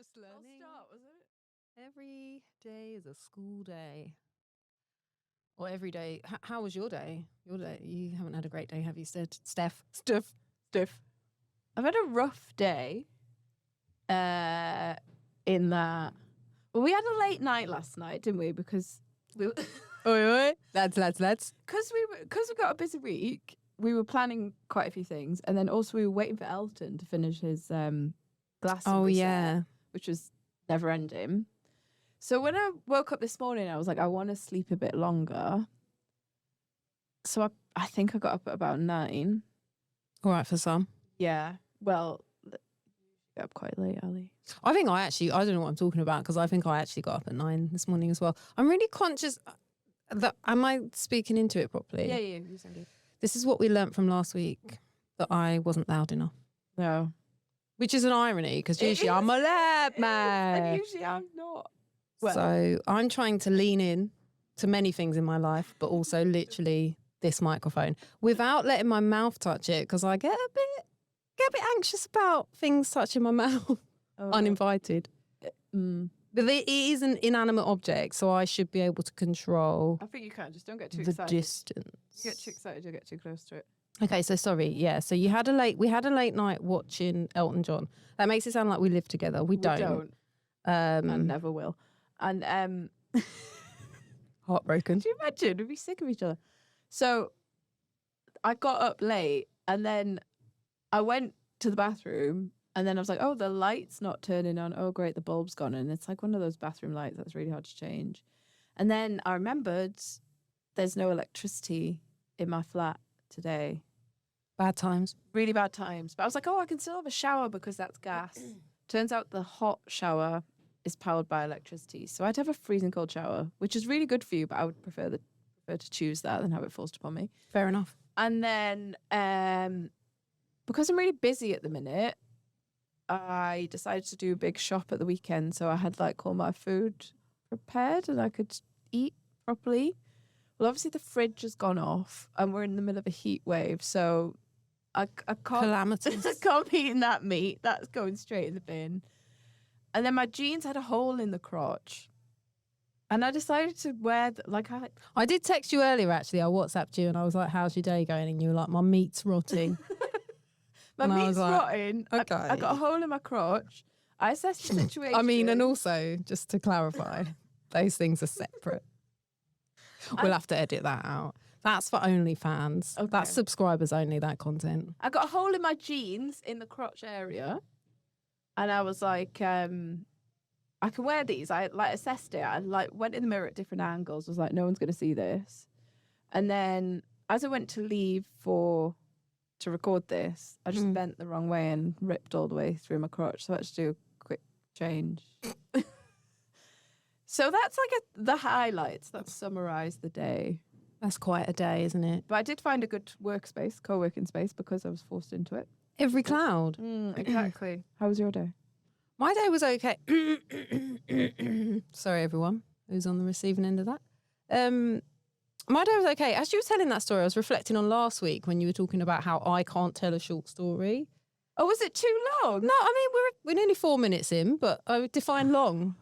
Just learning. Start, was it? Every day is a school day. Or every day. How was your day? Your day. You haven't had a great day, have you, Steph? I've had a rough day. In that, well, we had a late night last night, didn't we? Because we, Oi. Lads. because we got a busy week. We were planning quite a few things, and then also we were waiting for Elton to finish his glass. Oh, yeah. Which was never ending. So when I woke up this morning, I was like, I want to sleep a bit longer. So I think I got up at about 9. All right for some. Yeah. Well, got up quite late, Ali. I think I don't know what I'm talking about because I think I actually got up at 9 this morning as well. I'm really conscious that, am I speaking into it properly? Yeah, you said it. This is what we learnt from last week, that I wasn't loud enough. No. Which is an irony because usually I'm a loud man. And usually I'm not. Well, so I'm trying to lean in to many things in my life, but also literally this microphone without letting my mouth touch it because I get a bit anxious about things touching my mouth uninvited. But it is an inanimate object, so I should be able to control. I think you can. Just don't get too the excited. distance. You get too excited, you'll get too close to it. Okay, so sorry. Yeah, so we had a late night watching Elton John. That makes it sound like we live together. We don't. And never will. And heartbroken. do you imagine? We'd be sick of each other. So I got up late and then I went to the bathroom and then I was like, oh, the light's not turning on. Oh, great, the bulb's gone. And it's like one of those bathroom lights that's really hard to change. And then I remembered there's no electricity in my flat today. Bad times. Really bad times. But I was like, oh, I can still have a shower because that's gas. Turns out the hot shower is powered by electricity. So I'd have a freezing cold shower, which is really good for you, but I would prefer to choose that than have it forced upon me. Fair enough. And then because I'm really busy at the minute, I decided to do a big shop at the weekend. So I had like all my food prepared and I could eat properly. Well, obviously the fridge has gone off and we're in the middle of a heat wave. So I can't, Calamities. I can't be eating that meat. That's going straight in the bin. And then my jeans had a hole in the crotch. And I decided to wear, I did text you earlier, actually. I WhatsApped you and I was like, how's your day going? And you were like, my meat's rotting. My and meat's rotting. Okay. I got a hole in my crotch. I assessed the situation. I mean, and also, just to clarify, those things are separate. We'll have to edit that out. That's for OnlyFans. Okay. That's subscribers only, that content. I got a hole in my jeans in the crotch area. And I was like, I can wear these. I assessed it. I went in the mirror at different angles. Was like, no one's going to see this. And then as I went to leave to record this, I just bent the wrong way and ripped all the way through my crotch. So I had to do a quick change. So that's like the highlights that summarise the day. That's quite a day, isn't it? But I did find a good workspace, co-working space, because I was forced into it. Every cloud. Exactly. How was your day? My day was okay. Sorry, everyone who's on the receiving end of that. My day was okay. As you were telling that story, I was reflecting on last week when you were talking about how I can't tell a short story. Oh, was it too long? No, I mean, we're nearly 4 minutes in, but I would define long.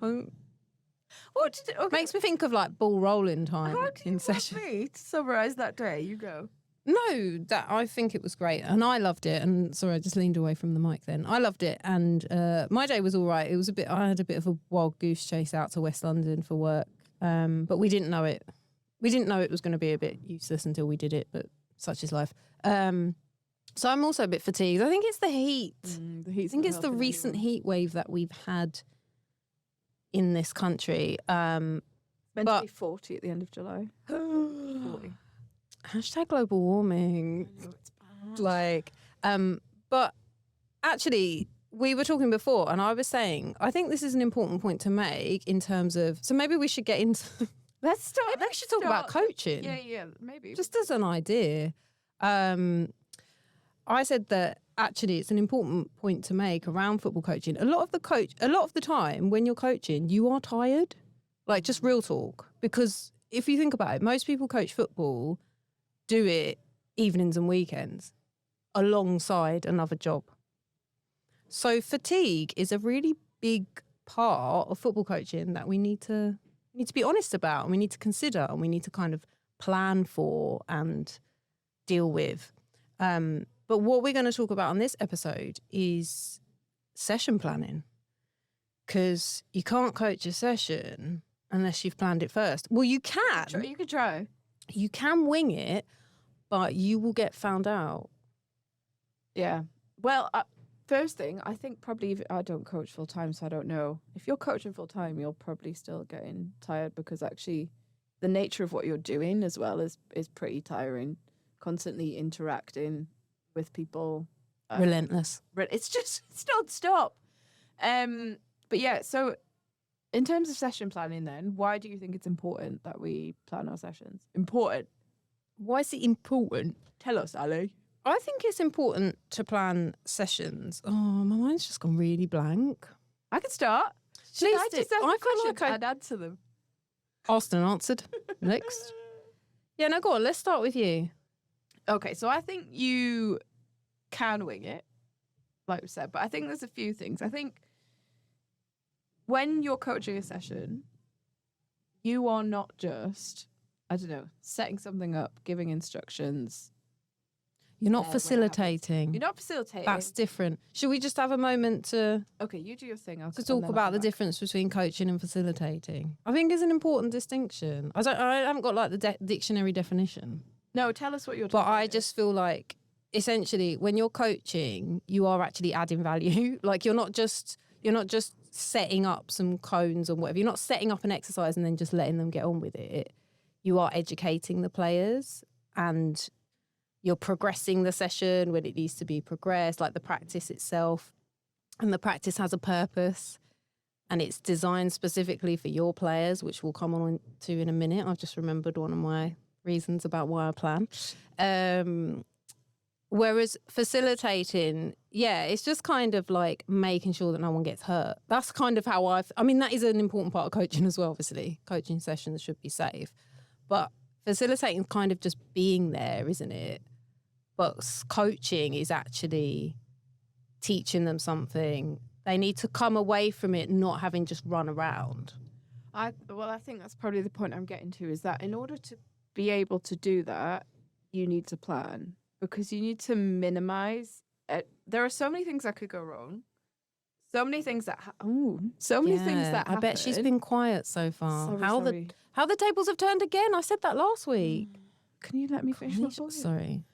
What did it? Okay. Makes me think of like ball rolling time How do you in session. want me to summarise that day? You go. No, that I think it was great and I loved it. And sorry, I just leaned away from the mic then. I loved it and my day was all right. It was I had a bit of a wild goose chase out to West London for work, but we didn't know it. We didn't know it was going to be a bit useless until we did it, but such is life. So I'm also a bit fatigued. I think it's the heat. The heat's I think not it's the helping recent anyone. heat wave that we've had in this country. Meant to be 40 at the end of July. 40. Hashtag global warming. I know, it's bad. But actually, we were talking before and I was saying, I think this is an important point to make in terms of, so maybe we should get into, Let's start. maybe we should talk about coaching. Yeah, maybe. Just as an idea. I said that actually it's an important point to make around football coaching. A lot of the time when you're coaching, you are tired. Like just real talk. Because if you think about it, most people coach football do it evenings and weekends alongside another job. So fatigue is a really big part of football coaching that we need to be honest about, and we need to consider, and we need to kind of plan for and deal with. But what we're going to talk about on this episode is session planning, because you can't coach a session unless you've planned it first. Well, you can. You could try. You can wing it, but you will get found out. Yeah. Well, first thing, I think probably I don't coach full time, so I don't know. If you're coaching full time, you're probably still getting tired, because actually the nature of what you're doing as well is pretty tiring. Constantly interacting with people. Relentless. It's non-stop. But yeah, so in terms of session planning then, why do you think it's important that we plan our sessions? Important. Why is it important? Tell us, Ali. I think it's important to plan sessions. Oh, my mind's just gone really blank. I can start. Please I do. just have I feel questions like and answer them. asked and answered. Next. Yeah, no, go on. Let's start with you. Okay, so I think you can wing it, like we said, but I think there's a few things. I think when you're coaching a session, you are not just, I don't know, setting something up, giving instructions. You're not facilitating. You're not facilitating. That's different. Should we just have a moment to Okay, you do your thing. to talk about the difference between coaching and facilitating? I think it's an important distinction. I haven't got like the dictionary definition. No, tell us what you're But talking I about. just feel like essentially when you're coaching, you are actually adding value. Like you're not just setting up some cones or whatever. You're not setting up an exercise and then just letting them get on with it. You are educating the players, and you're progressing the session when it needs to be progressed, like the practice itself. And the practice has a purpose, and it's designed specifically for your players, which we'll come on to in a minute. I've just remembered one of my reasons about why I plan. Whereas facilitating, yeah, it's just kind of like making sure that no one gets hurt. That's kind of how I mean, that is an important part of coaching as well, obviously. Coaching sessions should be safe. But facilitating is kind of just being there, isn't it? But coaching is actually teaching them something. They need to come away from it not having just run around. I think that's probably the point I'm getting to, is that in order to be able to do that, you need to plan, because you need to minimize it. There are so many things that could go wrong. So many things that things that happen. I bet she's been quiet so far. Sorry. How the tables have turned again. I said that last week. Can you let me finish my point? Sorry.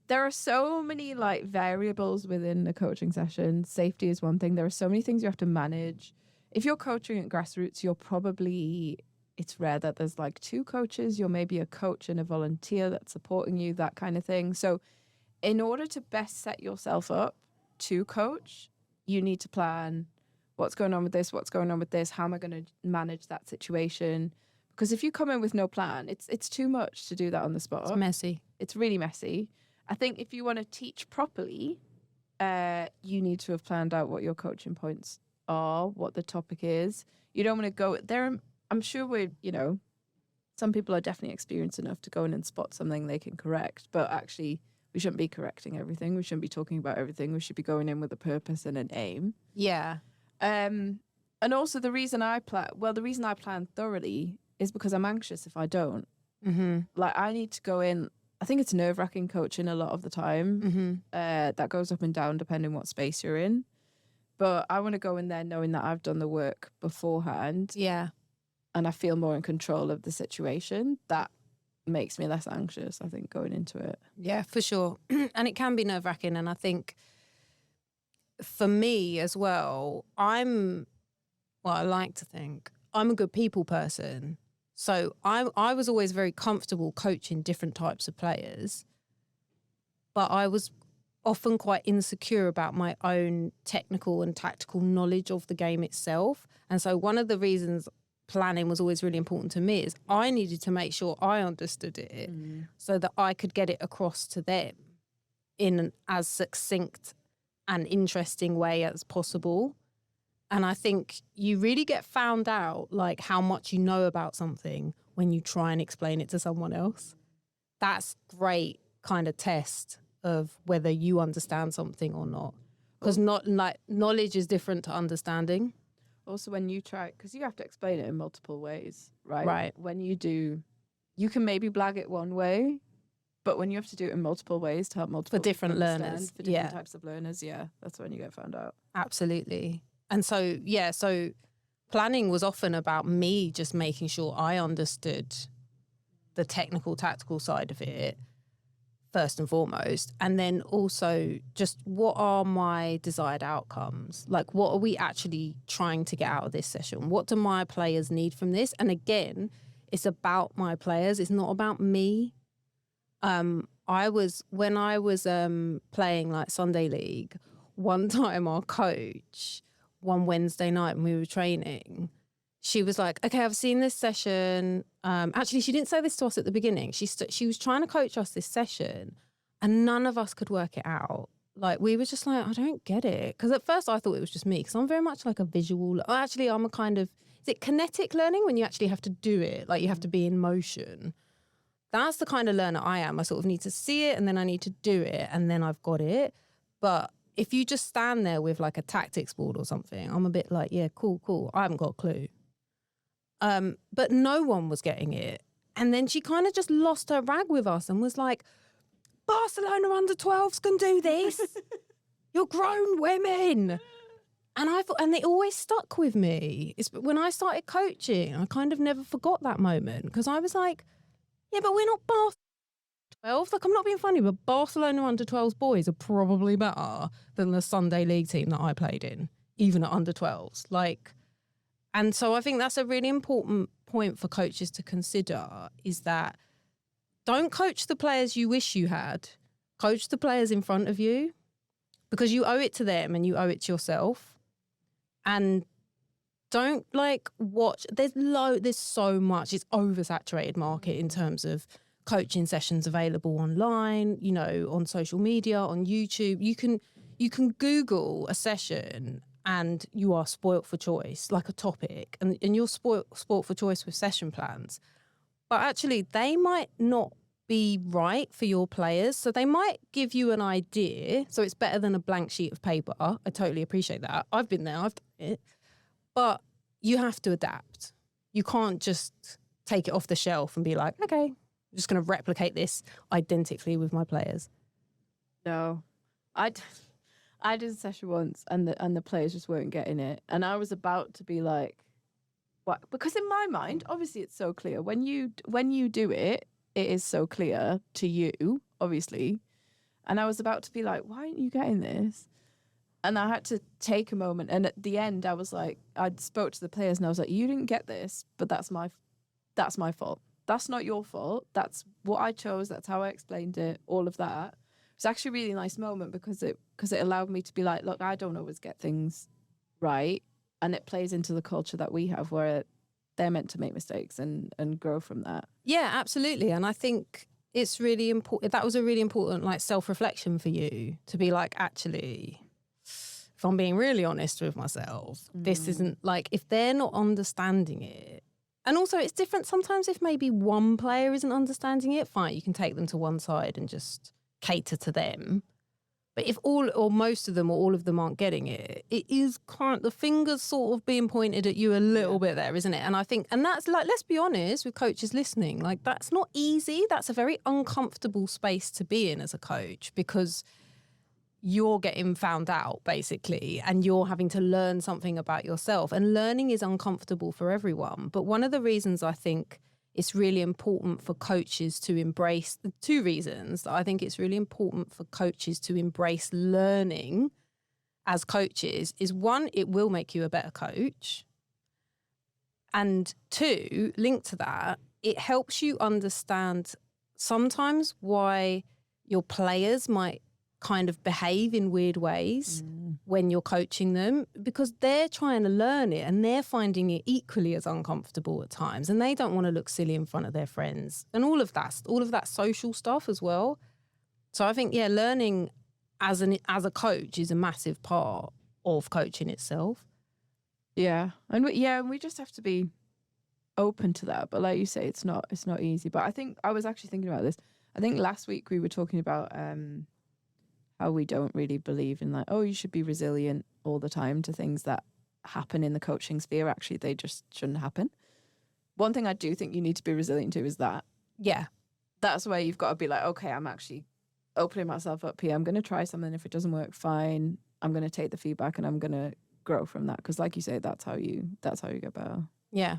There are so many like variables within the coaching session. Safety is one thing. There are so many things you have to manage. If you're coaching at grassroots, it's rare that there's like two coaches. You're maybe a coach and a volunteer that's supporting you, that kind of thing. So in order to best set yourself up to coach, you need to plan what's going on with this, how am I going to manage that situation? Because if you come in with no plan, it's too much to do that on the spot. It's messy. It's really messy. I think if you want to teach properly, you need to have planned out what your coaching points are, what the topic is. You don't want to go there. I'm sure some people are definitely experienced enough to go in and spot something they can correct, but actually we shouldn't be correcting everything. We shouldn't be talking about everything. We should be going in with a purpose and an aim. Yeah. And also the reason I plan thoroughly is because I'm anxious if I don't. Mm-hmm. Like I need to go in. I think it's nerve-wracking coaching a lot of the time. Mm-hmm. That goes up and down depending what space you're in. But I want to go in there knowing that I've done the work beforehand. Yeah. And I feel more in control of the situation. That makes me less anxious, I think, going into it. Yeah, for sure. And it can be nerve-wracking. And I think for me as well, I like to think I'm a good people person. So I was always very comfortable coaching different types of players, but I was often quite insecure about my own technical and tactical knowledge of the game itself. And so one of the reasons planning was always really important to me is I needed to make sure I understood it so that I could get it across to them in an as succinct and interesting way as possible. And I think you really get found out like how much you know about something when you try and explain it to someone else. That's great kind of test of whether you understand something or not. Because not like knowledge is different to understanding. Also, when you try, because you have to explain it in multiple ways, right? Right. When you do, you can maybe blag it one way, but when you have to do it in multiple ways to help multiple different people understand, learners, for different yeah. types of learners, that's when you get found out. Absolutely. And so, so planning was often about me just making sure I understood the technical, tactical side of it first and foremost. And then also just what are my desired outcomes? Like, what are we actually trying to get out of this session? What do my players need from this? And again, it's about my players. It's not about me. When I was playing like Sunday League, one time our coach, one Wednesday night when we were training, she was like, okay, I've seen this session. Actually, she didn't say this to us at the beginning. She was trying to coach us this session and none of us could work it out. Like, we were just like, I don't get it. Because at first I thought it was just me because I'm very much like a visual. Actually, I'm a kind of, is it kinetic learning when you actually have to do it? Like, you have to be in motion. That's the kind of learner I am. I sort of need to see it and then I need to do it and then I've got it. But if you just stand there with like a tactics board or something, I'm a bit like, yeah, cool. I haven't got a clue. But no one was getting it. And then she kind of just lost her rag with us and was like, Barcelona under 12s can do this. You're grown women. And I thought, and it always stuck with me. It's when I started coaching, I kind of never forgot that moment because I was like, yeah, but we're not Barcelona 12. Like, I'm not being funny, but Barcelona under 12s boys are probably better than the Sunday League team that I played in, even at under 12s. Like, and so I think that's a really important point for coaches to consider is that don't coach the players you wish you had. Coach the players in front of you because you owe it to them and you owe it to yourself. And don't like watch. There's so much. It's oversaturated market in terms of coaching sessions available online, you know, on social media, on YouTube. You can Google a session and you are spoilt for choice, like a topic, and you're spoilt for choice with session plans. But actually, they might not be right for your players. So they might give you an idea. So it's better than a blank sheet of paper. I totally appreciate that. I've been there. I've done it. But you have to adapt. You can't just take it off the shelf and be like, okay, I'm just going to replicate this identically with my players. No, I did a session once and the players just weren't getting it. And I was about to be like, what? Because in my mind, obviously it's so clear. When you do it, it is so clear to you, obviously. And I was about to be like, why aren't you getting this? And I had to take a moment. And at the end, I was like, I spoke to the players and I was like, you didn't get this, but that's my fault. That's not your fault. That's what I chose. That's how I explained it. All of that. It's actually a really nice moment because it allowed me to be like, look, I don't always get things right. And it plays into the culture that we have where they're meant to make mistakes and grow from that. Yeah, absolutely. And I think it's really important. That was a really important like self-reflection for you to be like, actually, if I'm being really honest with myself, this isn't like, if they're not understanding it. And also it's different sometimes if maybe one player isn't understanding it, fine, you can take them to one side and just cater to them. But if all or most of them or all of them aren't getting it, it is the finger's sort of being pointed at you a little bit there, isn't it? And I think, and that's like, let's be honest with coaches listening, like that's not easy. That's a very uncomfortable space to be in as a coach because you're getting found out basically and you're having to learn something about yourself, and learning is uncomfortable for everyone. But one of the reasons I think it's really important for coaches to embrace, the two reasons that I think it's really important for coaches to embrace learning as coaches is one, it will make you a better coach. And two, linked to that, it helps you understand sometimes why your players might kind of behave in weird ways when you're coaching them, because they're trying to learn it and they're finding it equally as uncomfortable at times, and they don't want to look silly in front of their friends and all of that social stuff as well. So I think, yeah, learning as a coach is a massive part of coaching itself. Yeah. And we just have to be open to that. But like you say, it's not easy. But I think I was actually thinking about this. I think last week we were talking about how we don't really believe in like, oh, you should be resilient all the time to things that happen in the coaching sphere. Actually, they just shouldn't happen. One thing I do think you need to be resilient to is that. Yeah. That's where you've got to be like, okay, I'm actually opening myself up here. I'm going to try something. If it doesn't work, fine. I'm going to take the feedback and I'm going to grow from that. Because like you say, that's how you get better. Yeah.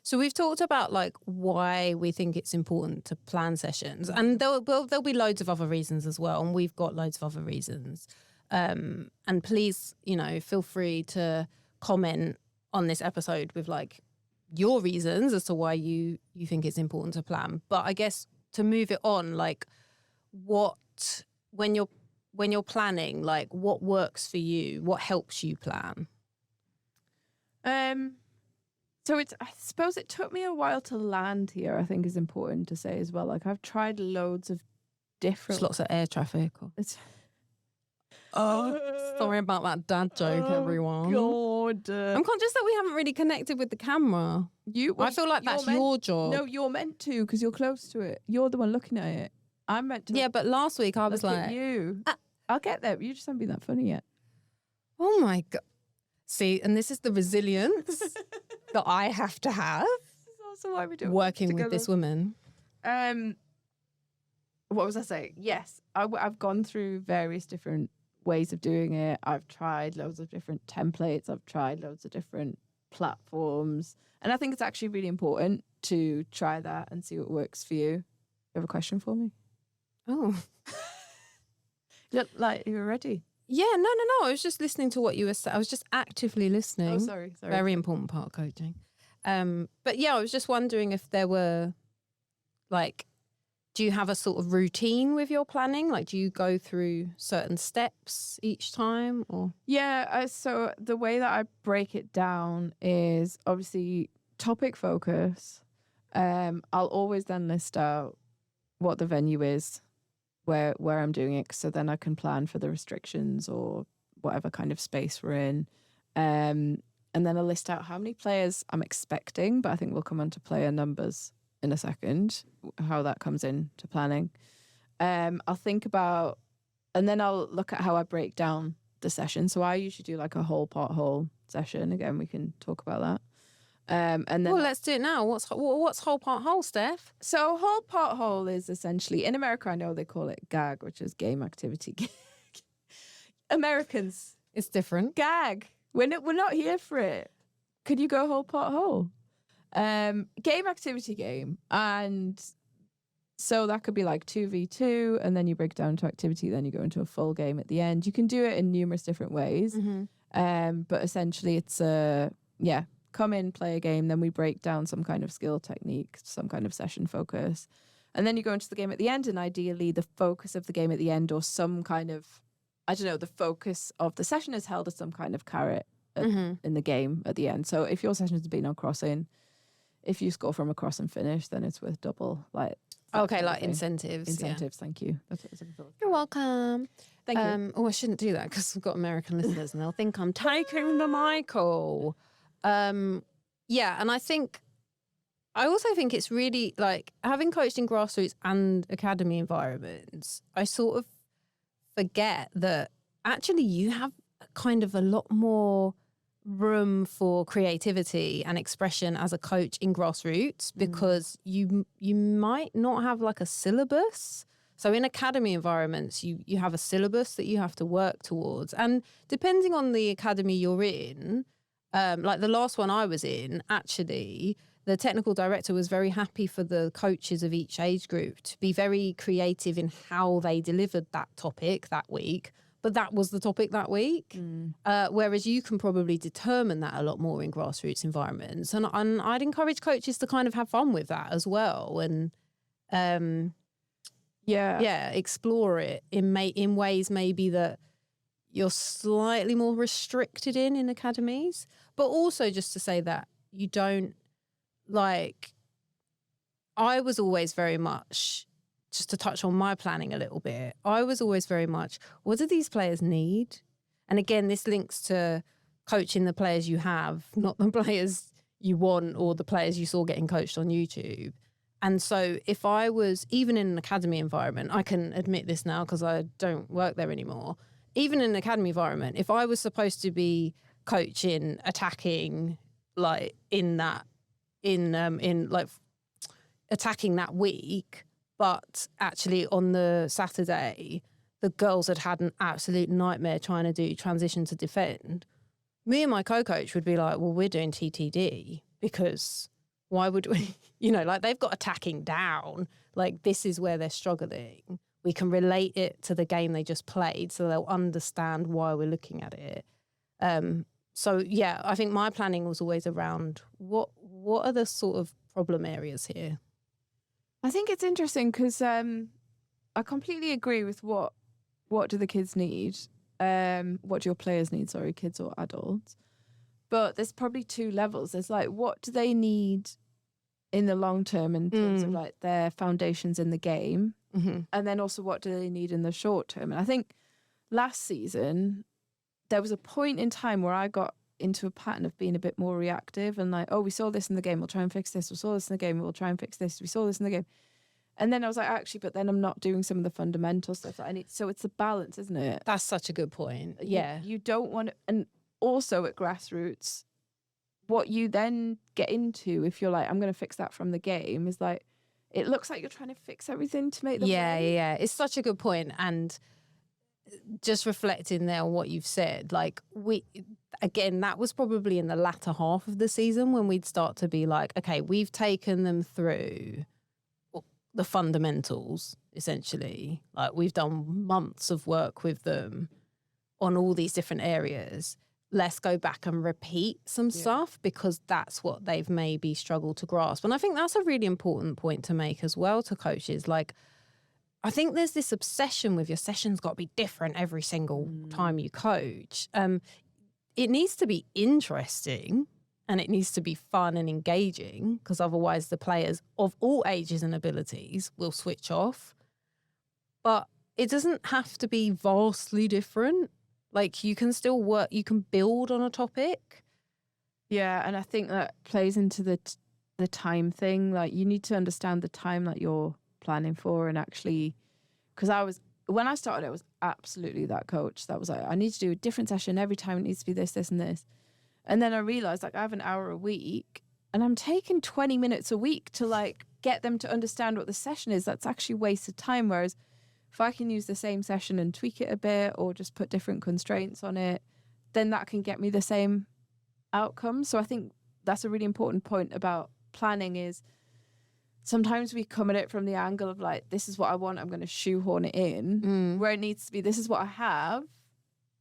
So we've talked about like why we think it's important to plan sessions, and there'll be loads of other reasons as well. And we've got loads of other reasons. And please, feel free to comment on this episode with like your reasons as to why you think it's important to plan. But I guess to move it on, like when you're planning, like what works for you, what helps you plan? So I suppose it took me a while to land here, I think is important to say as well. Like I've tried loads of different... Just lots of air traffic. Sorry about that dad joke, everyone. God. I'm conscious that we haven't really connected with the camera. I feel like that's your job. No, you're meant to because you're close to it. You're the one looking at it. I'm meant to. Yeah, but last week I was like... you. I'll get there. You just haven't been that funny yet. Oh my God. See, and this is the resilience that I have to have. This is also why we do working with this woman. What was I saying? Yes, I've gone through various different ways of doing it. I've tried loads of different templates. I've tried loads of different platforms. And I think it's actually really important to try that and see what works for you. You have a question for me? Oh. Like, you're ready? Yeah, no. I was just listening to what you were saying. I was just actively listening. Oh, sorry. Very important part of coaching. But yeah, I was just wondering if there were, like, do you have a sort of routine with your planning? Like, do you go through certain steps each time, or? Yeah, so the way that I break it down is obviously topic focus. I'll always then list out what the venue is, where I'm doing it, so then I can plan for the restrictions or whatever kind of space we're in. And then I'll list out how many players I'm expecting, but I think we'll come on to player numbers in a second, how that comes into planning. I'll think about, and then I'll look at how I break down the session. So I usually do like a whole part whole session. Again, we can talk about that. And then let's do it now. What's whole part whole, Steph? So whole part whole is essentially, in America, I know they call it GAG, which is game activity. Americans, it's different. GAG. We're not here for it. Could you go whole part whole? Game activity game. And so that could be like 2v2, and then you break down to activity, then you go into a full game at the end. You can do it in numerous different ways. Mm-hmm. But essentially it's come in, play a game, then we break down some kind of skill technique, some kind of session focus. And then you go into the game at the end, and ideally the focus of the game at the end, or some kind of, I don't know, the focus of the session is held as some kind of carrot in the game at the end. So if your session has been on crossing, if you score from a cross and finish, then it's worth double. Like incentives. Incentives, thank you. That's what I was looking for. You're welcome. Thank you. I shouldn't do that because we've got American listeners and they'll think I'm taking the Michael. And I also think it's really like having coached in grassroots and academy environments, I sort of forget that actually you have kind of a lot more room for creativity and expression as a coach in grassroots because you might not have like a syllabus. So in academy environments, you have a syllabus that you have to work towards. And depending on the academy you're in, like the last one I was in, actually, the technical director was very happy for the coaches of each age group to be very creative in how they delivered that topic that week. But that was the topic that week. Whereas you can probably determine that a lot more in grassroots environments. And I'd encourage coaches to kind of have fun with that as well. And explore it in ways maybe that you're slightly more restricted in academies. But also just to say that you don't, like, I was always very much, just to touch on my planning a little bit, I was always very much, what do these players need? And again, this links to coaching the players you have, not the players you want or the players you saw getting coached on YouTube. And so if I was, even in an academy environment, I can admit this now because I don't work there anymore, even in an academy environment, if I was supposed to be coaching, attacking, like in like attacking that week. But actually on the Saturday, the girls had an absolute nightmare trying to do transition to defend. Me and my co-coach would be like, well, we're doing TTD because why would we, like they've got attacking down. Like this is where they're struggling. We can relate it to the game they just played so they'll understand why we're looking at it. So, yeah, I think my planning was always around what are the sort of problem areas here? I think it's interesting because I completely agree with what do the kids need? What do your players need? Sorry, kids or adults? But there's probably two levels. There's like, what do they need in the long term in terms of like their foundations in the game? Mm-hmm. And then also what do they need in the short term? And I think last season, there was a point in time where I got into a pattern of being a bit more reactive and like, oh, we saw this in the game, we'll try and fix this. We saw this in the game, we'll try and fix this. We saw this in the game. And then I was like, actually, but then I'm not doing some of the fundamental stuff that I need. So it's a balance, isn't it? That's such a good point. Yeah. You don't want to, and also at grassroots, what you then get into if you're like, I'm going to fix that from the game is like, it looks like you're trying to fix everything to make them Yeah. It's such a good point. And just reflecting there on what you've said, like that was probably in the latter half of the season when we'd start to be like, okay, we've taken them through the fundamentals, essentially. Like we've done months of work with them on all these different areas. Let's go back and repeat some stuff because that's what they've maybe struggled to grasp. And I think that's a really important point to make as well to coaches. Like, I think there's this obsession with your sessions got to be different every single time you coach. It needs to be interesting and it needs to be fun and engaging because otherwise the players of all ages and abilities will switch off. But it doesn't have to be vastly different. Like you can still work, you can build on a topic. Yeah, and I think that plays into the time thing. Like you need to understand the time that you're planning for and actually, because when I started, I was absolutely that coach that was like, I need to do a different session every time. It needs to be this, this, and this. And then I realized like I have an hour a week and I'm taking 20 minutes a week to like get them to understand what the session is. That's actually wasted time. Whereas if I can use the same session and tweak it a bit or just put different constraints on it, then that can get me the same outcome. So I think that's a really important point about planning is sometimes we come at it from the angle of like, this is what I want, I'm going to shoehorn it in, where it needs to be, this is what I have,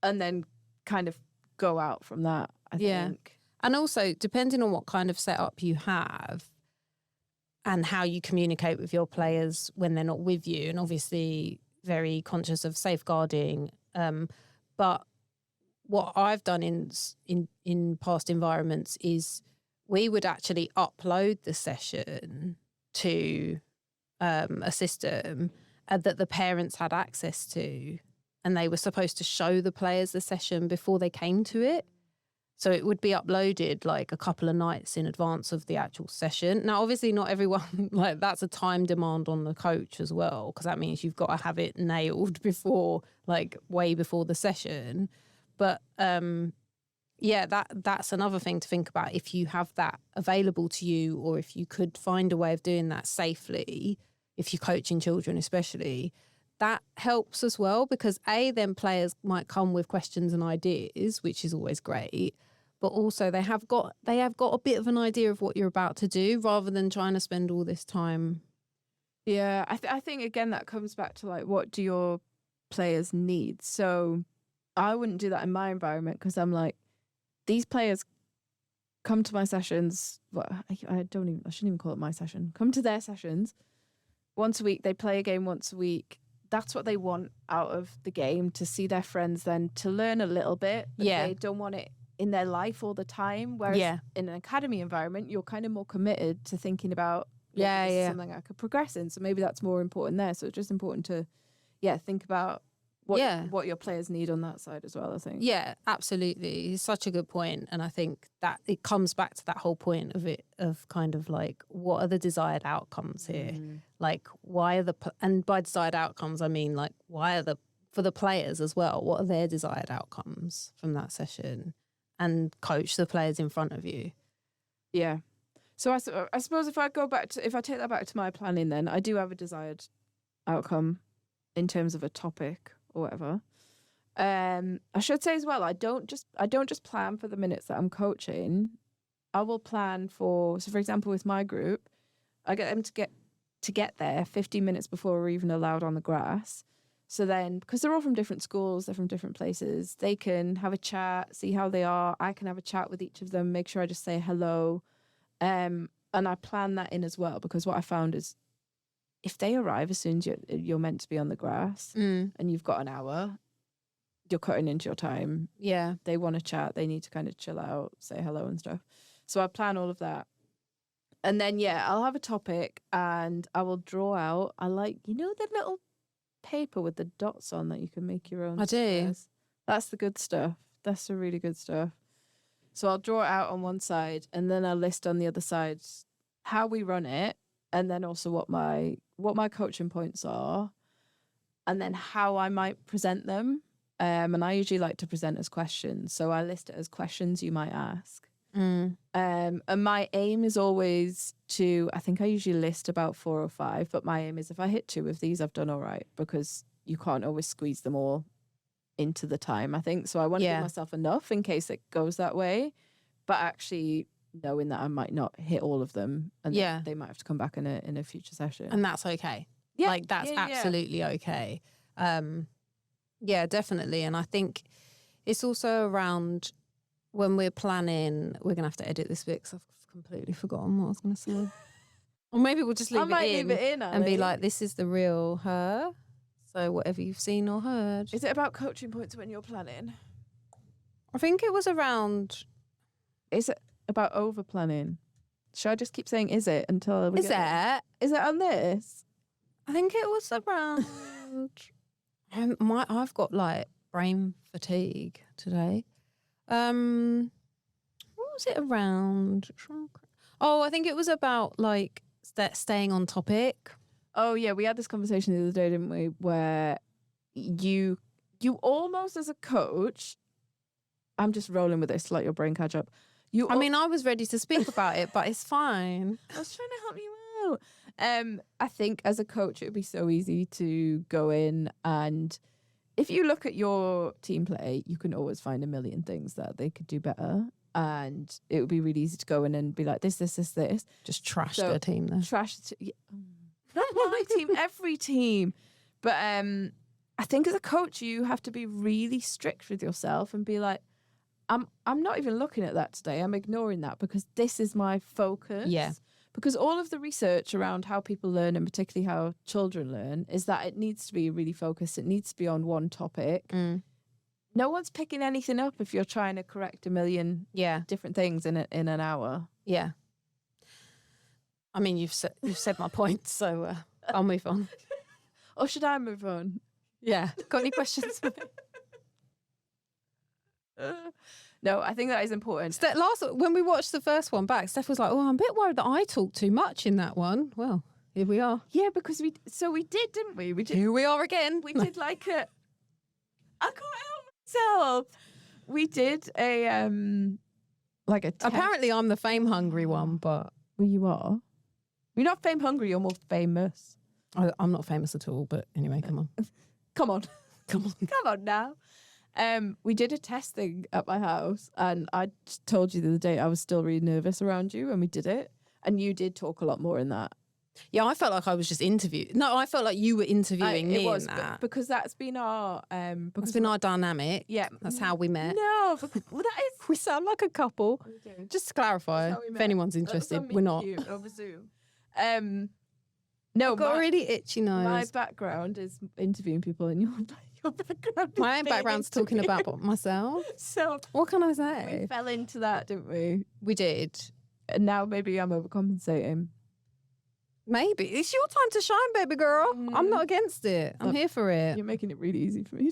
and then kind of go out from that, I think. And also, depending on what kind of setup you have and how you communicate with your players when they're not with you, and obviously very conscious of safeguarding, but what I've done in past environments is we would actually upload the session to a system that the parents had access to, and they were supposed to show the players the session before they came to it. So it would be uploaded like a couple of nights in advance of the actual session. Now, obviously not everyone, like that's a time demand on the coach as well, because that means you've got to have it nailed before, like way before the session. But that's another thing to think about. If you have that available to you, or if you could find a way of doing that safely, if you're coaching children especially, that helps as well, because then players might come with questions and ideas, which is always great, but also they have got a bit of an idea of what you're about to do rather than trying to spend all this time. Yeah, I think again that comes back to like, what do your players need? So I wouldn't do that in my environment because I'm like, these players come to my sessions. Well, I shouldn't even call it my session. Come to their sessions once a week. They play a game once a week. That's what they want out of the game, to see their friends, then to learn a little bit. But they don't want it in their life all the time. Whereas in an academy environment, you're kind of more committed to thinking about this is something I could progress in. So maybe that's more important there. So it's just important to think about what your players need on that side as well, I think. Yeah, absolutely. It's such a good point. And I think that it comes back to that whole point of kind of like, what are the desired outcomes here? Like, why are and by desired outcomes, I mean, like, for the players as well, what are their desired outcomes from that session? and coach the players in front of you. Yeah. So I suppose if I take that back to my planning, then I do have a desired outcome in terms of a topic or whatever. I should say as well, I don't just plan for the minutes that I'm coaching. I will plan for, so for example, with my group, I get them to get there 15 minutes before we're even allowed on the grass. So then, because they're all from different schools, they're from different places, they can have a chat, see how they are. I can have a chat with each of them, make sure I just say hello. And I plan that in as well, because what I found is if they arrive as soon as you're meant to be on the grass and you've got an hour, you're cutting into your time. Yeah. They want to chat. They need to kind of chill out, say hello and stuff. So I plan all of that. And then, I'll have a topic and I will draw out. I like, the little paper with the dots on that you can make your own. I do. squares. That's the good stuff. That's the really good stuff. So I'll draw it out on one side and then I'll list on the other side how we run it, and then also what my coaching points are, and then how I might present them. And I usually like to present as questions. So I list it as questions you might ask. And my aim is always I think I usually list about 4 or 5, but my aim is if I hit 2 of these, I've done all right, because you can't always squeeze them all into the time, I think. So I want to give myself enough in case it goes that way, but actually knowing that I might not hit all of them, and they might have to come back in a future session. And that's okay. Yeah. Like, that's absolutely okay. Yeah, definitely. And I think it's also around when we're planning, we're going to have to edit this bit because I've completely forgotten what I was going to say. Or maybe we'll just leave it in and be like, this is the real her. So whatever you've seen or heard. Is it about coaching points when you're planning? I think it was around... Is it about over planning? Should I just keep saying is it until we Is it? Is it on this? I think it was around... I've got like brain fatigue today. What was it around? Oh, I think it was about like staying on topic. Oh yeah, we had this conversation the other day, didn't we? Where you almost as a coach, I'm just rolling with this, let your brain catch up. I mean, I was ready to speak about it, but it's fine. I was trying to help you out. I think as a coach, it would be so easy to go in, and if you look at your team play, you can always find a million things that they could do better. And it would be really easy to go in and be like, this. Just trash their team there. Not my team, every team. But I think as a coach, you have to be really strict with yourself and be like, I'm not even looking at that today. I'm ignoring that because this is my focus. Yeah. Because all of the research around how people learn, and particularly how children learn, is that it needs to be really focused. It needs to be on one topic. No one's picking anything up if you're trying to correct a million different things in an hour. Yeah. I mean, you've said my point, so I'll move on. Or should I move on? Yeah. Got any questions for me? No, I think that is important. When we watched the first one back, Steph was like, "Oh, I'm a bit worried that I talked too much in that one." Well, here we are. Yeah, because we did, didn't we? We did. Here we are again. We did like a. I can't help myself. We did a like a. Apparently, I'm the fame hungry one, but you are. You're not fame hungry. You're more famous. I'm not famous at all. But anyway, come on, come on now. We did a test thing at my house, and I told you the other day I was still really nervous around you, and we did it, and you did talk a lot more in that. Yeah, I felt like I was just interviewing. No, I felt like you were interviewing me in that. Because that's been our it's been our dynamic. Yeah, that's how we met. No, that is. We sound like a couple. Just to clarify, if anyone's interested, we're not. Over Zoom. No, I've got a really itchy nose. My background is interviewing people, and your background. My background's talking about myself. So what can I say? We fell into that, didn't we? We did. And now maybe I'm overcompensating. Maybe it's your time to shine, baby girl. I'm not against it. I'm here for it. You're making it really easy for me.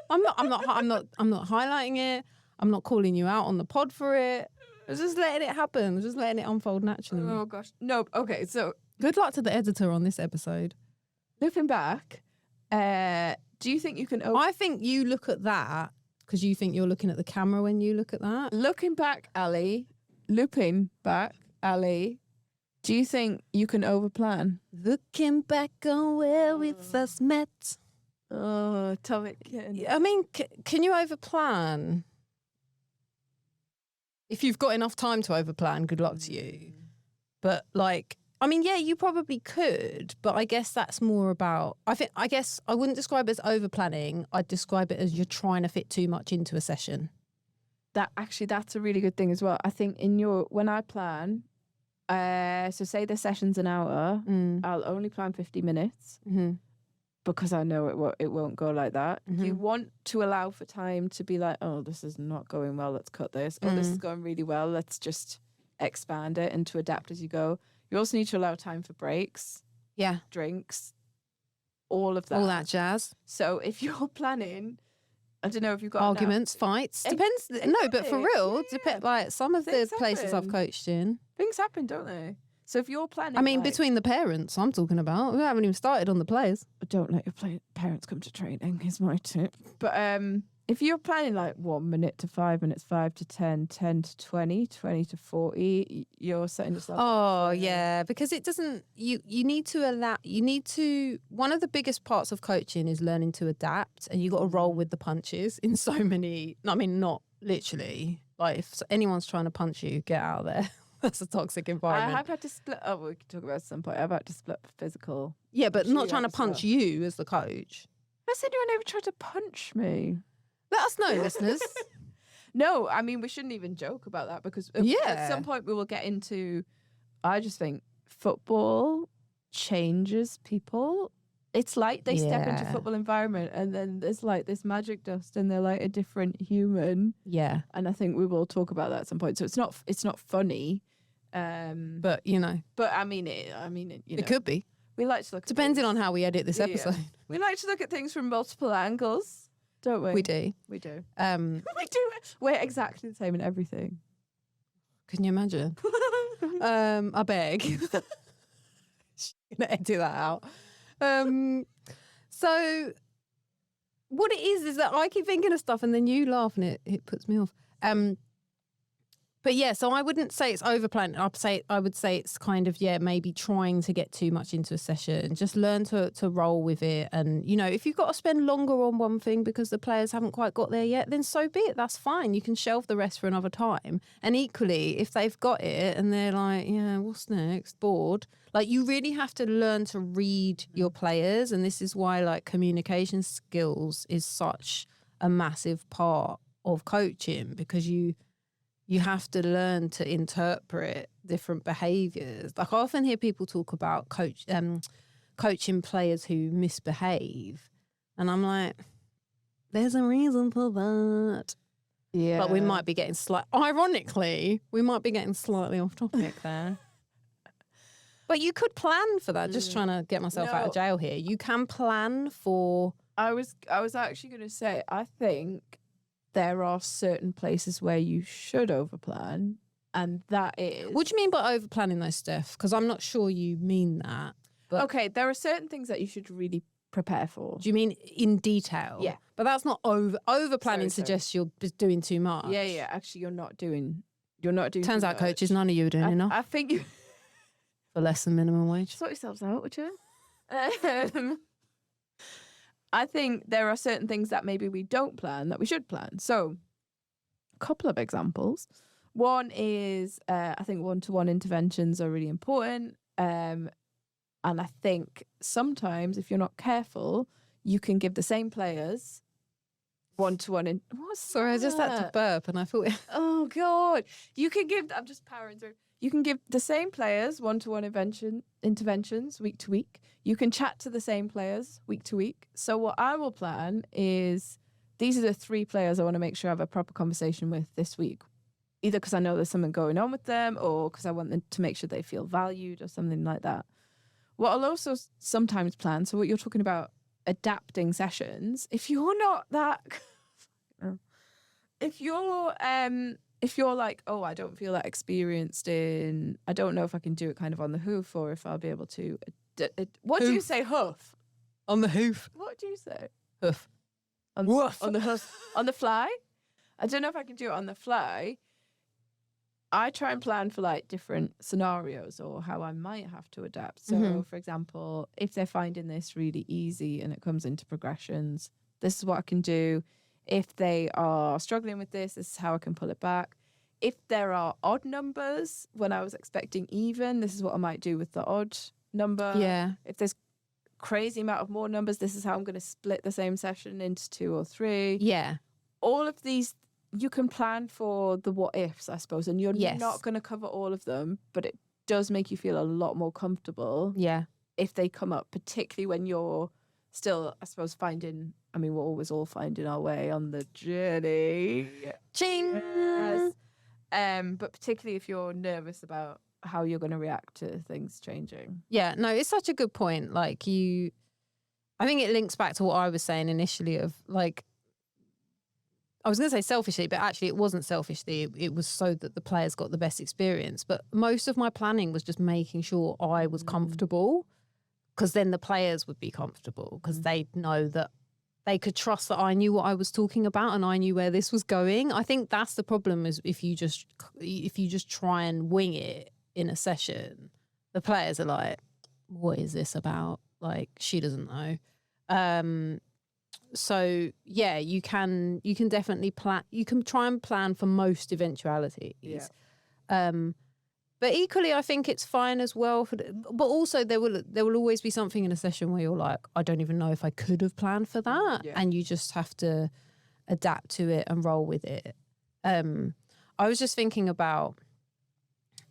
I'm not highlighting it. I'm not calling you out on the pod for it. I'm just letting it happen. I'm just letting it unfold naturally. Oh gosh, no. Okay, so good luck to the editor on this episode. Looking back, do you think you can? I think you look at that because you think you're looking at the camera when you look at that. Looping back, Ali, do you think you can overplan? Looking back on where we first met. Oh, Atomic. I mean, can you overplan? If you've got enough time to overplan, good luck to you. But like, I mean, yeah, you probably could, but I guess that's more about, I guess I wouldn't describe it as overplanning. I'd describe it as you're trying to fit too much into a session. That's a really good thing as well. I think when I plan, so say the session's an hour, I'll only plan 50 minutes because I know it won't go like that. You want to allow for time to be like, oh, this is not going well, let's cut this. Oh, this is going really well, let's just expand it and to adapt as you go. You also need to allow time for breaks, drinks, all of that. All that jazz. So if you're planning, I don't know if you've got arguments, fights. Depends. No, but for real, like some of the places I've coached in. Things happen, don't they? So if you're planning, I mean, between the parents, I'm talking about. We haven't even started on the players. Don't let your parents come to training. Is my tip. But if you're planning like 1 minute to 5 minutes, 5 to 10, 10 to 20, 20 to 40, you're setting yourself. Oh yeah, because it doesn't. You need to allow. You need to. One of the biggest parts of coaching is learning to adapt, and you got to roll with the punches in so many. I mean, not literally. Like if anyone's trying to punch you, get out of there. That's a toxic environment. I have had to split up. We can talk about it at some point. I've had to split up physical. Yeah, but not trying to punch you as the coach. Has anyone ever tried to punch me? Let us know, listeners. No, I mean, we shouldn't even joke about that because at some point we will get into, I just think football changes people. It's like they step into a football environment and then there's like this magic dust and they're like a different human. Yeah. And I think we will talk about that at some point. So it's not funny. But you know. But I mean it, you know. It could be. We like to look depending on how we edit this episode. We like to look at things from multiple angles, don't we? We do. We do. We do. We're exactly the same in everything. Can you imagine? I beg. She's gonna edit that out. So what it is that I keep thinking of stuff and then you laugh and it puts me off. But yeah, so I wouldn't say it's overplanning. I would say it's kind of, maybe trying to get too much into a session. Just learn to roll with it. And, you know, if you've got to spend longer on one thing because the players haven't quite got there yet, then so be it. That's fine. You can shelve the rest for another time. And equally, if they've got it and they're like, what's next? Bored. Like, you really have to learn to read your players. And this is why, like, communication skills is such a massive part of coaching because you have to learn to interpret different behaviours. Like I often hear people talk about coaching players who misbehave. And I'm like, there's a reason for that. Yeah. But we might be getting ironically, we might be getting slightly off topic there. But you could plan for that. Just trying to get myself out of jail here. You can plan for... I was actually going to say, I think... there are certain places where you should overplan, and that is... What do you mean by overplanning though, Steph? Because I'm not sure you mean that. But... Okay, there are certain things that you should really prepare for. Do you mean in detail? Yeah. But that's not overplanning suggests you're doing too much. Yeah. Actually, you're not doing Turns out, coaches, none of you are doing enough. I think you... For less than minimum wage. Sort yourselves out, would you? I think there are certain things that maybe we don't plan that we should plan. So, a couple of examples. One is, I think one-to-one interventions are really important. And I think sometimes, if you're not careful, you can give the same players one-to-one. Sorry, I just had to burp and I thought... Oh, God. You can give... I'm just powering through. You can give the same players one-to-one interventions week to week. You can chat to the same players week to week. So what I will plan is these are the 3 players I want to make sure I have a proper conversation with this week. Either because I know there's something going on with them or because I want them to make sure they feel valued or something like that. What I'll also sometimes plan, so what you're talking about, adapting sessions, if you're not that... If you're like, oh, I don't feel that experienced in, I don't know if I can do it kind of on the hoof or if I'll be able to. What do you say, hoof? On the hoof. What do you say? Hoof. on the fly. I don't know if I can do it on the fly. I try and plan for like different scenarios or how I might have to adapt. So, for example, if they're finding this really easy and it comes into progressions, this is what I can do. If they are struggling with this is how I can pull it back. If there are odd numbers when I was expecting even, this is what I might do with the odd number. Yeah. If there's crazy amount of more numbers, this is how I'm going to split the same session into 2 or 3. Yeah. All of these, you can plan for the what ifs, I suppose, and you're Yes. not going to cover all of them, but it does make you feel a lot more comfortable Yeah. if they come up, particularly when you're still, I suppose, we're always all finding our way on the journey. Ching. Yes. But particularly if you're nervous about how you're going to react to things changing. Yeah, no, it's such a good point. Like I think it links back to what I was saying initially of like, I was going to say selfishly, but actually it wasn't selfishly. It was so that the players got the best experience. But most of my planning was just making sure I was comfortable, because then the players would be comfortable because they'd know that they could trust that I knew what I was talking about and I knew where this was going. I think that's the problem, is if you just try and wing it in a session, the players are like, what is this about? Like, she doesn't know. So yeah, you can definitely plan. You can try and plan for most eventualities. Yeah. But equally, I think it's fine as well. But also, there will always be something in a session where you're like, I don't even know if I could have planned for that, and you just have to adapt to it and roll with it. I was just thinking about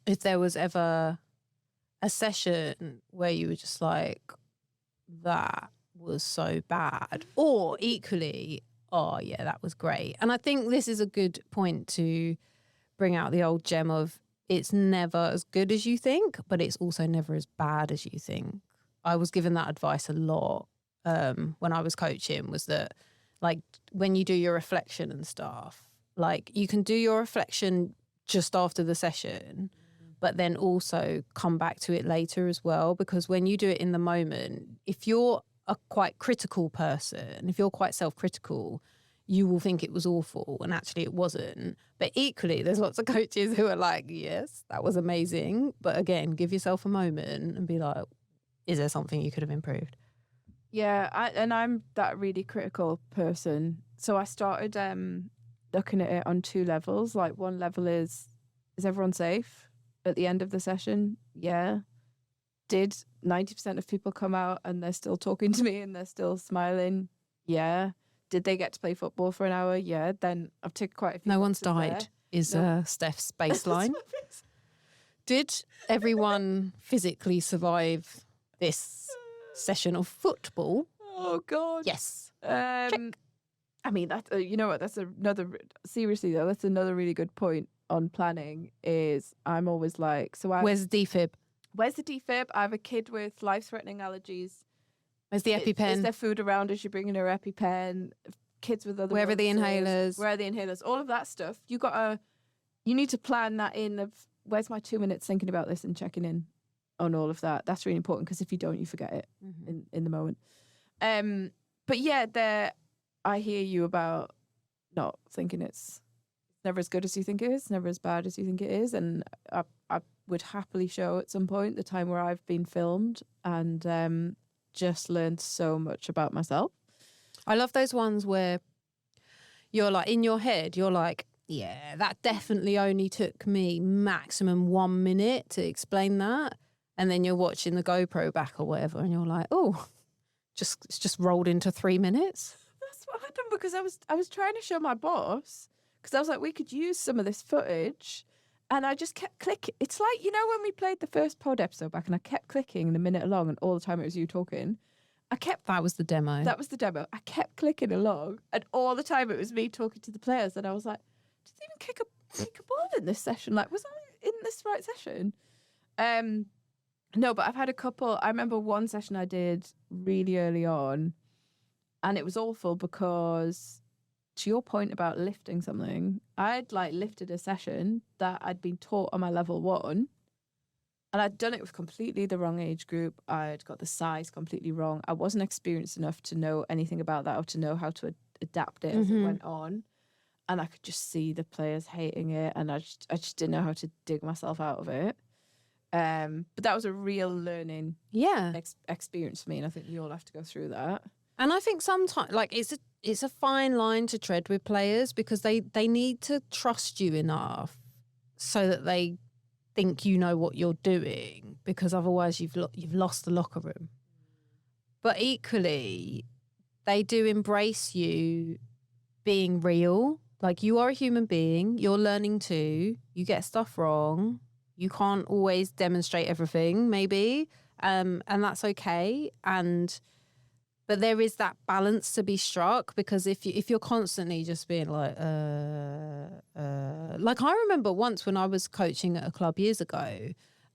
if there was ever a session where you were just like, that was so bad, or equally, oh yeah, that was great. And I think this is a good point to bring out the old gem of, it's never as good as you think, but it's also never as bad as you think. I was given that advice a lot when I was coaching, was that like when you do your reflection and stuff, like you can do your reflection just after the session, but then also come back to it later as well. Because when you do it in the moment, if you're a quite critical person, if you're quite self-critical, you will think it was awful and actually it wasn't. But equally, there's lots of coaches who are like, yes, that was amazing. But again, give yourself a moment and be like, is there something you could have improved? Yeah, I'm that really critical person. So I started looking at it on 2 levels. Like, one level is everyone safe at the end of the session? Yeah. Did 90% of people come out and they're still talking to me and they're still smiling? Yeah. Did they get to play football for an hour? Yeah. Then I've ticked quite a few. No one's boxes died, there. is No. Steph's baseline. Did everyone physically survive this session of football? Oh, God. Yes. I mean, that you know what? That's seriously though, that's another really good point on planning. Is I'm always like, Where's the defib? Where's the defib? I have a kid with life-threatening allergies. Where's the EpiPen? Is there food around? Is she bringing her EpiPen? Kids with other Where are the illnesses, inhalers? Where are the inhalers? All of that stuff. You need to plan that in. Of where's my 2 minutes thinking about this and checking in on all of that. That's really important, because if you don't, you forget it in the moment. But yeah, I hear you about not thinking it's never as good as you think it is, never as bad as you think it is, and I would happily show at some point the time where I've been filmed and just learned so much about myself. I love those ones where you're like, in your head, you're like, yeah, that definitely only took me maximum 1 minute to explain that. And then you're watching the GoPro back or whatever, and you're like, oh, it's just rolled into 3 minutes. That's what happened, because I was trying to show my boss, because I was like, we could use some of this footage. And I just kept clicking. It's like, you know, when we played the first pod episode back and I kept clicking the minute along and all the time it was you talking. That was the demo. That was the demo. I kept clicking along and all the time it was me talking to the players. And I was like, did they even kick a ball in this session? Like, was I in this right session? No, but I've had a couple. I remember one session I did really early on and it was awful because, to your point about lifting something, I'd like lifted a session that I'd been taught on my level 1 and I'd done it with completely the wrong age group. I'd got the size completely wrong. I wasn't experienced enough to know anything about that or to know how to adapt it as it went on. And I could just see the players hating it, and I just didn't know how to dig myself out of it. But that was a real learning experience for me, and I think we all have to go through that. And I think sometimes, like, it's a fine line to tread with players, because they need to trust you enough so that they think you know what you're doing, because otherwise you've lost the locker room. But equally, they do embrace you being real. Like, you are a human being, you're learning too, you get stuff wrong, you can't always demonstrate everything, maybe, and that's okay. But there is that balance to be struck, because if you're constantly just being like I remember once when I was coaching at a club years ago,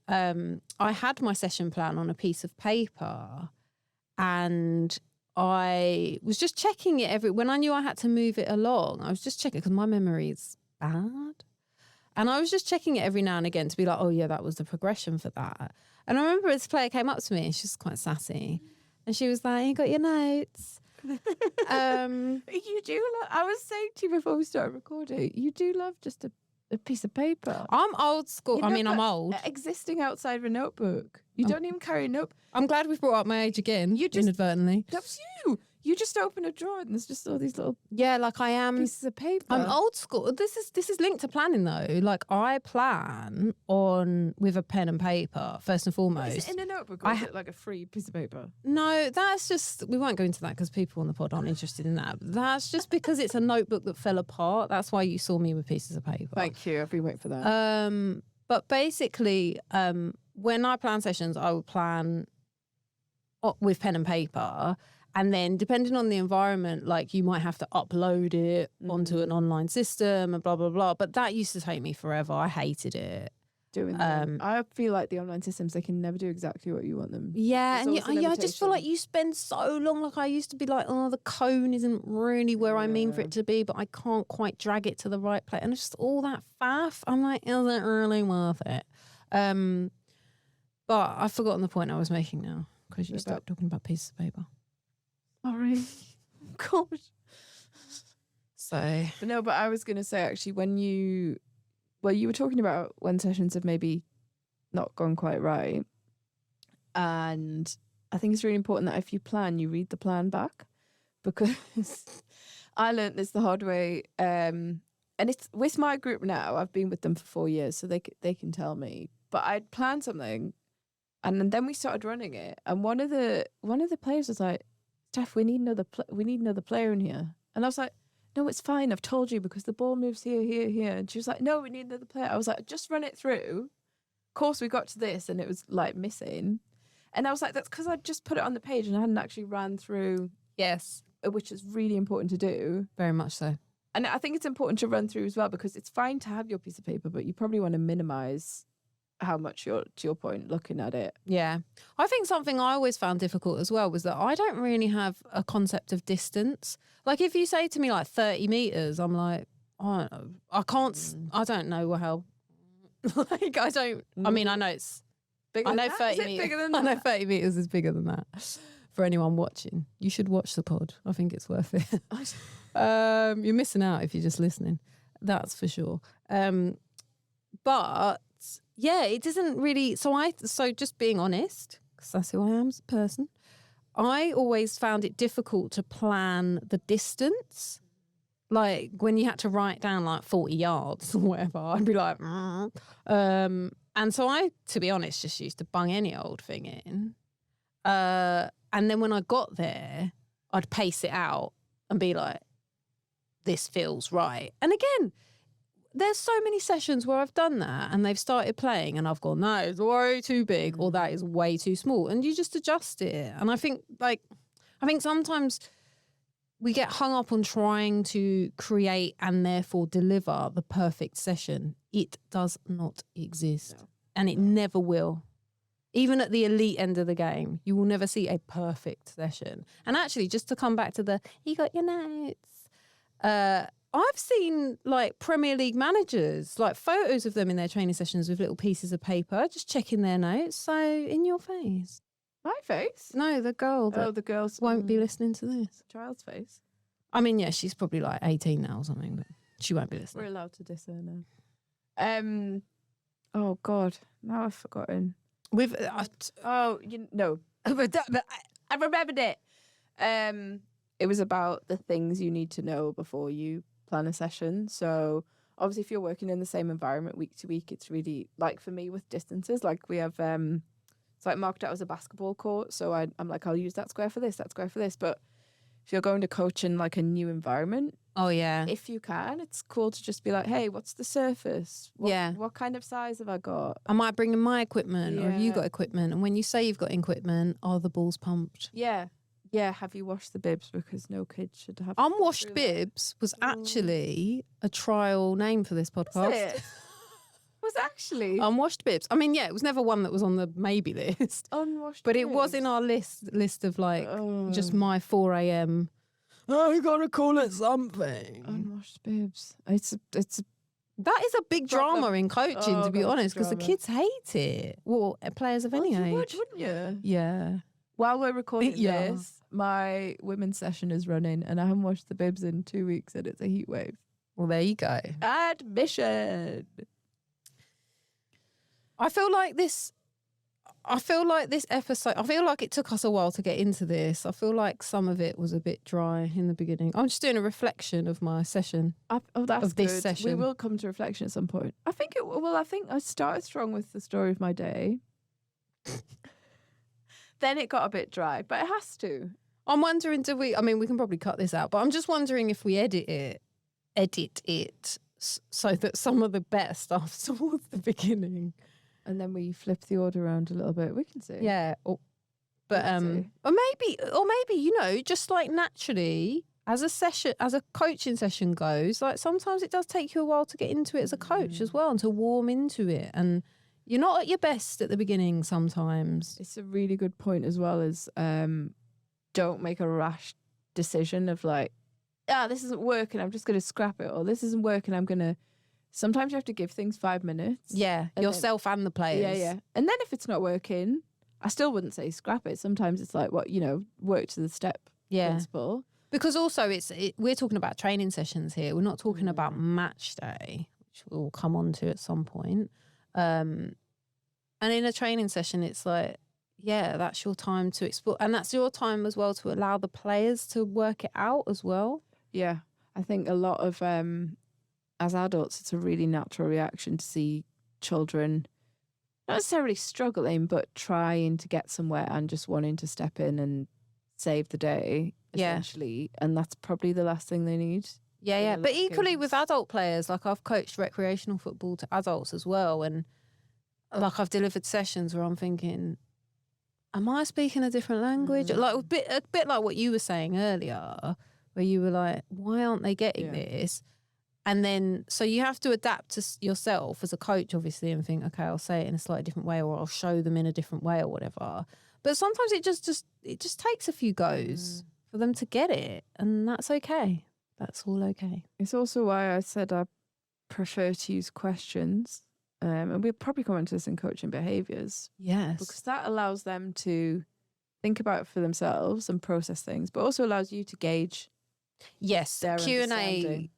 I had my session plan on a piece of paper, and I was just checking it when I knew I had to move it along. I was just checking, because my memory is bad. And I was just checking it every now and again to be like, oh yeah, that was the progression for that. And I remember this player came up to me, and she was quite sassy. And she was like, you got your notes? You do I was saying to you before we started recording, you do love just a piece of paper. I'm old school. I'm old. Existing outside of a notebook. You don't even carry a notebook. I'm glad we've brought up my age again, inadvertently. That was you. You just open a drawer and there's just all these little like I am pieces of paper. I'm old school. This is linked to planning though. Like, I plan with a pen and paper first and foremost. Is it in a notebook, or is it like a free piece of paper? No, that's just, we won't go into that because people on the pod aren't interested in that. That's just because it's a notebook that fell apart. That's why you saw me with pieces of paper. Thank you. I've been waiting for that. But basically, when I plan sessions, I would plan with pen and paper. And then depending on the environment, like, you might have to upload it onto an online system and blah, blah, blah. But that used to take me forever. I hated it. Doing that. I feel like the online systems, they can never do exactly what you want them. Yeah, and I just feel like you spend so long. Like, I used to be like, oh, the cone isn't really where I mean for it to be, but I can't quite drag it to the right place. And it's just all that faff. I'm like, is it really worth it? But I've forgotten the point I was making now, because you started talking about pieces of paper. Sorry. Gosh. So. But I was going to say, actually, when you were talking about when sessions have maybe not gone quite right. And I think it's really important that if you plan, you read the plan back, because I learned this the hard way. And it's with my group now. I've been with them for 4 years, so they can tell me. But I'd planned something, and then we started running it. And one of the players was like, Steph, we need another player in here. And I was like, no, it's fine. I've told you, because the ball moves here, here, here. And she was like, no, we need another player. I was like, just run it through. Of course, we got to this, and it was like missing. And I was like, that's because I just put it on the page and I hadn't actually ran through. Yes. Which is really important to do. Very much so. And I think it's important to run through as well, because it's fine to have your piece of paper, but you probably want to minimize how much you're, to your point, looking at it. Yeah. I think something I always found difficult as well was that I don't really have a concept of distance. Like, if you say to me like 30 meters, I'm like, I don't know how. Like, I don't, I mean, I know it's, bigger I know than that? 30 Is it meters. bigger than I know that? 30 meters is bigger than that. For anyone watching, you should watch the pod. I think it's worth it. You're missing out if you're just listening. That's for sure. But yeah, it doesn't really. So just being honest, because that's who I am as a person, I always found it difficult to plan the distance. Like, when you had to write down like 40 yards or whatever, I'd be like, and so I, to be honest, just used to bung any old thing in. And then when I got there, I'd pace it out and be like, this feels right. And again, there's so many sessions where I've done that and they've started playing and I've gone, no, it's way too big, or that is way too small. And you just adjust it. And I think sometimes we get hung up on trying to create and therefore deliver the perfect session. It does not exist. No. And it never will. Even at the elite end of the game, you will never see a perfect session. And actually, just to come back to you got your notes. I've seen like Premier League managers, like photos of them in their training sessions with little pieces of paper, just checking their notes. So, in your face. My face? No, the girl. The girls won't be listening to this. Child's face. I mean, yeah, she's probably like 18 now or something, but she won't be listening. We're allowed to diss her now. Oh God, now I've forgotten. We've No, but I remembered it. It was about the things you need to know before you plan a session. So obviously, if you're working in the same environment week to week, it's really like for me with distances. Like we have, it's like marked out as a basketball court. So I'm like, I'll use that square for this, that square for this. But if you're going to coach in like a new environment, oh yeah, if you can, it's cool to just be like, hey, what's the surface? What kind of size have I got? am I bringing my equipment or have you Yeah. got equipment? And when you say you've got equipment, are the balls pumped? Yeah. Have you washed the bibs? Because no kid should have. Unwashed Bibs was actually a trial name for this podcast. Was it? Was actually Unwashed Bibs. I mean, yeah, it was never one that was on the maybe list, unwashed, but it was in our list of like just my 4 a.m. Oh, you gotta call it something. Unwashed bibs. It's That is a big Problem. drama in coaching, to be God, honest, because the drama. kids hate it. Well, players of any you age. wouldn't you? Yeah. While we're recording Yeah. this, my women's session is running, and I haven't washed the bibs in 2 weeks, and it's a heat wave. Well, there you go. Admission. I feel like this episode, I feel like it took us a while to get into this. I feel like some of it was a bit dry in the beginning. I'm just doing a reflection of my session. That's Of this good. session. We will come to reflection at some point. I think I started strong with the story of my day. Then it got a bit dry, but it has to. I'm wondering, we can probably cut this out, but I'm just wondering if we edit it so that some of the better stuff's towards the beginning. And then we flip the order around a little bit. We can see. Yeah. Or see. maybe, just like naturally, as a coaching session goes, like sometimes it does take you a while to get into it as a coach as well and to warm into it. And you're not at your best at the beginning sometimes. It's a really good point as well as don't make a rash decision of like, this isn't working, I'm just going to scrap it. Or this isn't working, I'm going to... Sometimes you have to give things 5 minutes. Yeah, yourself and the players. Yeah. And then if it's not working, I still wouldn't say scrap it. Sometimes it's like, work to the step principle. Because also we're talking about training sessions here. We're not talking about match day, which we'll come on to at some point. And in a training session, it's like, yeah, that's your time to explore. And that's your time as well to allow the players to work it out as well. Yeah. I think a lot of, as adults, it's a really natural reaction to see children not necessarily struggling, but trying to get somewhere and just wanting to step in and save the day, essentially. Yeah. And that's probably the last thing they need. Yeah. But equally with adult players, like I've coached recreational football to adults as well. And like I've delivered sessions where I'm thinking, am I speaking a different language? Like a bit like what you were saying earlier, where you were like, why aren't they getting this? And then, so you have to adapt to yourself as a coach, obviously, and think, okay, I'll say it in a slightly different way, or I'll show them in a different way, or whatever. But sometimes it just takes a few goes for them to get it, and that's okay. That's all okay. It's also why I said I prefer to use questions, and we'll probably come into this in coaching behaviours. Yes, because that allows them to think about it for themselves and process things, but also allows you to gauge. Yes, Q&A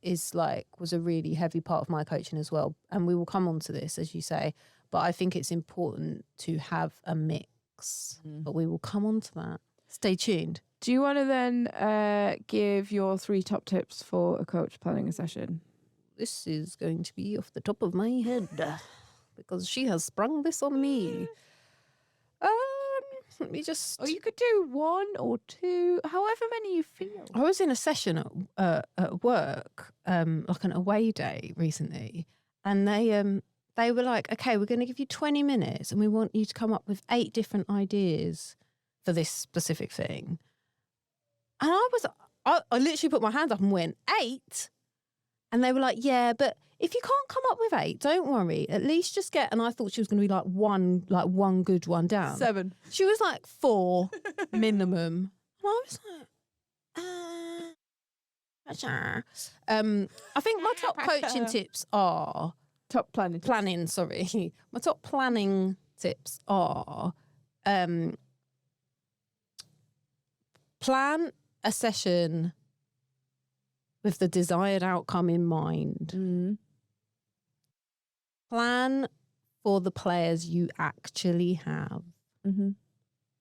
was a really heavy part of my coaching as well, and we will come on to this, as you say, but I think it's important to have a mix, but we will come on to that. Stay tuned. Do you want to then give your 3 top tips for a coach planning a session? This is going to be off the top of my head because she has sprung this on me. Let me just... Or you could do 1 or 2, however many you feel. I was in a session at work, like an away day recently, and they were like, okay, we're going to give you 20 minutes and we want you to come up with 8 different ideas for this specific thing. And I literally put my hand up and went, 8? And they were like, yeah, but if you can't come up with 8, don't worry. At least just get, and I thought she was going to be like one good one down. 7. She was like 4 minimum. And I was like, I think my top coaching tips are... Top planning. Planning, sorry. My top planning tips are plan a session with the desired outcome in mind. Plan for the players you actually have.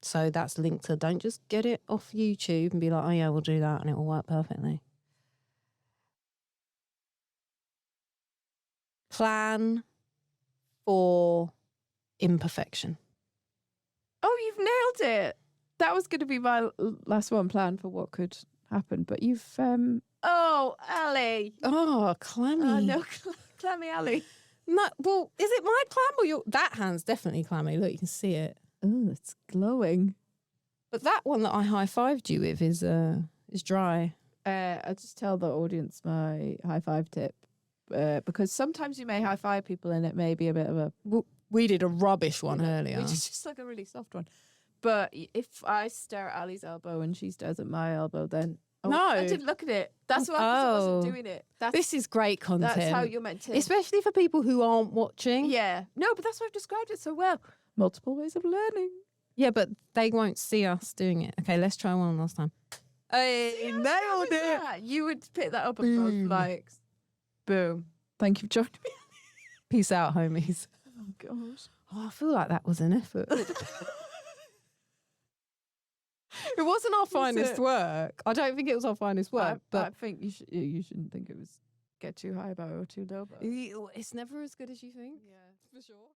So that's linked to, don't just get it off YouTube and be like, oh yeah, we'll do that and it will work perfectly. Plan for imperfection. Oh, you've nailed it. That was going to be my last one, plan for what could happen. But you've, oh, Ali. Oh, clammy. No, Clammy Ali. No, well, is it my clam or your? That hand's definitely clammy. Look, you can see it. Oh, it's glowing. But that one that I high-fived you with is dry. I'll just tell the audience my high five tip. Because sometimes you may high five people and it may be a bit of a... We did a rubbish one earlier. Which is just like a really soft one. But if I stare at Ali's elbow and she stares at my elbow, then... Oh, No. I didn't look at it. That's why I wasn't doing it. This is great content. That's how you're meant to... Especially for people who aren't watching. Yeah. No, but that's why I've described it so well. Multiple ways of learning. Yeah, but they won't see us doing it. Okay, let's try one last time. Hey, nailed it. You would pick that up and both likes. Boom. Thank you for joining me. Peace out, homies. Oh, gosh. Oh, I feel like that was an effort. It wasn't our finest work. I don't think it was our finest work. But I think you shouldn't think it was get too high about it or too low about it. It's never as good as you think. Yeah, for sure.